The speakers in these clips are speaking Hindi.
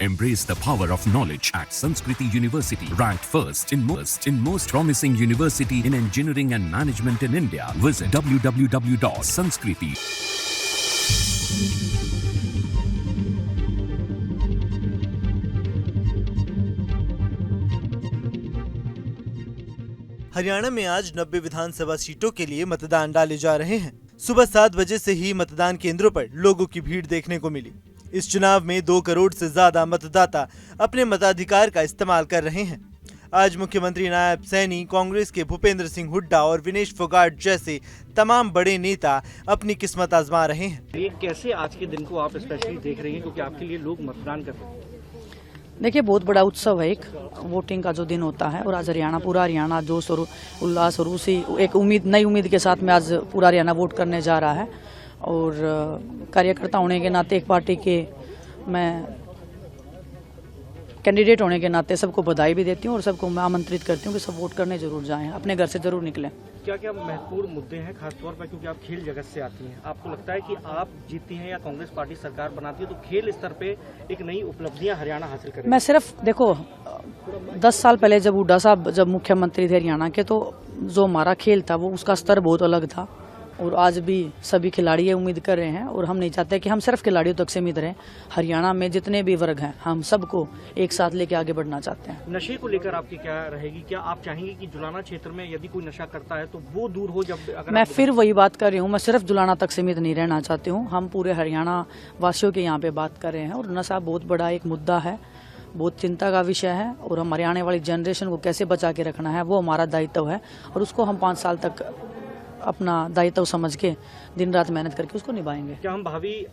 Embrace the power of knowledge at Sanskriti University, ranked first in most promising university in engineering and management in India. Visit www.sanskriti. Haryana में आज 90 विधानसभा सीटों के लिए मतदान डाले जा रहे हैं। सुबह 7 बजे से ही मतदान केंद्रों पर लोगों की भीड़ देखने को मिली। इस चुनाव में 2 करोड़ से ज्यादा मतदाता अपने मताधिकार का इस्तेमाल कर रहे हैं। आज मुख्यमंत्री नायब सैनी, कांग्रेस के भूपेंद्र सिंह हुड्डा और विनेश फोगाट जैसे तमाम बड़े नेता अपनी किस्मत आजमा रहे हैं। ये कैसे आज के दिन को आप स्पेशली देख रहे हैं, क्योंकि आपके लिए लोग मतदान कर रहे हैं? देखिए, बहुत बड़ा उत्सव है, एक वोटिंग का जो दिन होता है, और आज पूरा हरियाणा जोश और उल्लास और उसी एक नई उम्मीद के साथ में आज पूरा हरियाणा वोट करने जा रहा है। और कार्यकर्ता होने के नाते, एक पार्टी के मैं कैंडिडेट होने के नाते सबको बधाई भी देती हूँ और सबको मैं आमंत्रित करती हूँ कि सब वोट करने जरूर जाएं, अपने घर से जरूर निकलें। क्या क्या महत्वपूर्ण मुद्दे हैं, खासतौर पर क्योंकि आप खेल जगत से आती हैं, आपको लगता है कि आप जीतती हैं या कांग्रेस पार्टी सरकार बनाती है तो खेल स्तर पे एक नई उपलब्धियां हरियाणा हासिल करेगी? मैं सिर्फ देखो, 10 साल पहले जब हुड्डा साहब जब मुख्यमंत्री थे हरियाणा के, तो जो हमारा खेल था वो उसका स्तर बहुत अलग था। और आज भी सभी खिलाड़ी ये उम्मीद कर रहे हैं, और हम नहीं चाहते कि हम सिर्फ खिलाड़ियों तक सीमित रहें। हरियाणा में जितने भी वर्ग हैं, हम सबको एक साथ लेके आगे बढ़ना चाहते हैं। नशे को लेकर आपकी क्या रहेगी? क्या आप चाहेंगे कि जुलाना क्षेत्र में यदि कोई नशा करता है तो वो दूर हो? जब मैं फिर वही बात कर रही हूँ, मैं सिर्फ जुलाना तक सीमित नहीं रहना चाहती हूँ। हम पूरे हरियाणा वासियों के यहाँ पे बात कर रहे हैं, और नशा बहुत बड़ा एक मुद्दा है, बहुत चिंता का विषय है, और हमारे आने वाली जनरेशन को कैसे बचा के रखना है वो हमारा दायित्व है, और उसको हम 5 साल तक अपना दायित्व समझ के दिन रात मेहनत करके उसको निभाएंगे। क्या हम भावी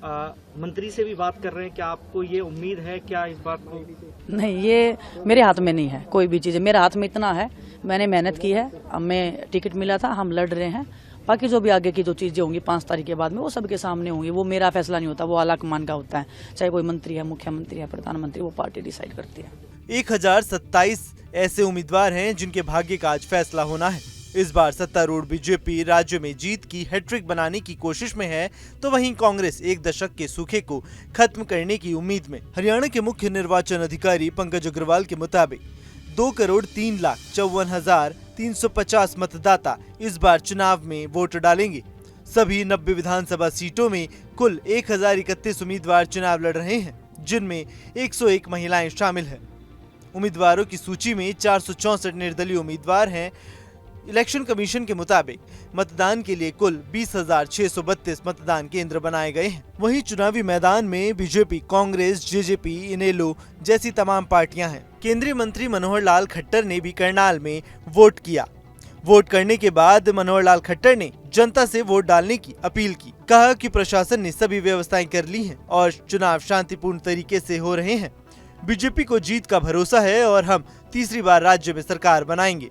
मंत्री से भी बात कर रहे हैं? क्या आपको ये उम्मीद है क्या इस बात को? नहीं, ये मेरे हाथ में नहीं है कोई भी चीज़। मेरे हाथ में इतना है, मैंने मेहनत की है, हमें टिकट मिला था, हम लड़ रहे हैं। बाकी जो भी आगे की जो चीज़ें होंगी 5 तारीख के बाद में, वो सबके सामने होंगी। वो मेरा फैसला नहीं होता, वो आलाकमान का होता है। चाहे कोई मंत्री है, मुख्यमंत्री है, प्रधानमंत्री, वो पार्टी डिसाइड करती है। 1027 ऐसे उम्मीदवार हैं जिनके भाग्य का आज फैसला होना है। इस बार सत्तारूढ़ बीजेपी राज्य में जीत की हैट्रिक बनाने की कोशिश में है, तो वहीं कांग्रेस 1 दशक के सूखे को खत्म करने की उम्मीद में। हरियाणा के मुख्य निर्वाचन अधिकारी पंकज अग्रवाल के मुताबिक 2,03,54,350 मतदाता इस बार चुनाव में वोट डालेंगे। सभी 90 विधानसभा सीटों में कुल 1031 उम्मीदवार चुनाव लड़ रहे हैं, जिनमें 101 महिलाएं शामिल हैं। उम्मीदवारों की सूची में 464 निर्दलीय उम्मीदवार हैं। इलेक्शन कमीशन के मुताबिक मतदान के लिए कुल 20,632 मतदान केंद्र बनाए गए हैं। वहीं चुनावी मैदान में बीजेपी, कांग्रेस, जेजेपी, इनेलो जैसी तमाम पार्टियां हैं। केंद्रीय मंत्री मनोहर लाल खट्टर ने भी करनाल में वोट किया। वोट करने के बाद मनोहर लाल खट्टर ने जनता से वोट डालने की अपील की। कहा कि प्रशासन ने सभी व्यवस्थाएं कर ली हैं और चुनाव शांतिपूर्ण तरीके से हो रहे हैं। बीजेपी को जीत का भरोसा है और हम तीसरी बार राज्य में सरकार बनाएंगे।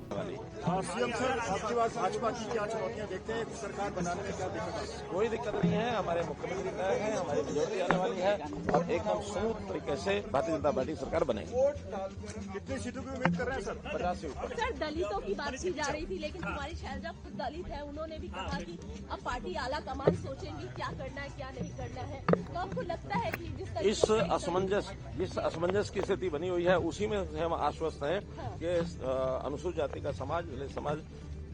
सीएम सर, आपकी बात भाजपा की क्या चुनौतियां देखते हैं? सरकार बनाने में क्या दिक्कत है? कोई दिक्कत नहीं है, हमारे मुख्यमंत्री तय है, हमारी मेजोरिटी आने वाली है और एकदम स्मूथ तरीके से भारतीय जनता पार्टी सरकार बनेगी। कितनी सीटों की उम्मीद कर रहे हैं सर? 50 सीट। सर, दलितों की बात की जा रही थी, लेकिन हमारी शैलजा खुद दलित है, उन्होंने भी कहा कि अब पार्टी आला कमान सोचेंगी क्या करना है क्या नहीं करना है। तो आपको लगता है कि जिस असमंजस की स्थिति बनी हुई है, उसी में हम आश्वस्त हैं कि अनुसूचित जाति का समाज, समाज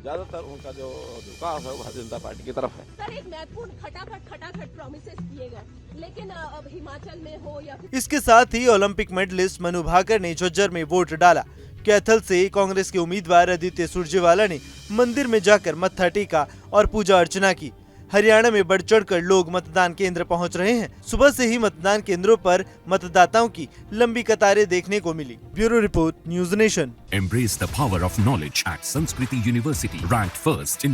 ज्यादातर उनका जो झुकाव है वो भारतीय जनता पार्टी की तरफ है। सर, एक महत्वपूर्ण खटाखट प्रॉमिसेस किए गए, लेकिन अब हिमाचल में हो या इसके साथ ही ओलंपिक मेडलिस्ट मनु भाकर ने झज्जर में वोट डाला। कैथल से कांग्रेस के उम्मीदवार आदित्य सुरजेवाला ने मंदिर में जाकर मत्था टेका और पूजा अर्चना की। हरियाणा में बढ़ चढ़कर लोग मतदान केंद्र पहुंच रहे हैं। सुबह से ही मतदान केंद्रों पर मतदाताओं की लंबी कतारें देखने को मिली। Bureau report, News Nation. Embrace the power of knowledge at Sanskriti University, ranked first in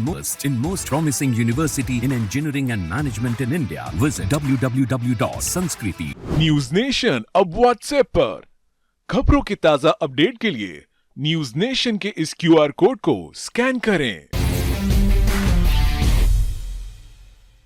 most promising university in engineering and management in India. Visit www.sanskriti. News nation अब व्हाट्सएप पर खबरों की ताजा अपडेट के लिए न्यूज नेशन के इस QR कोड को स्कैन करें।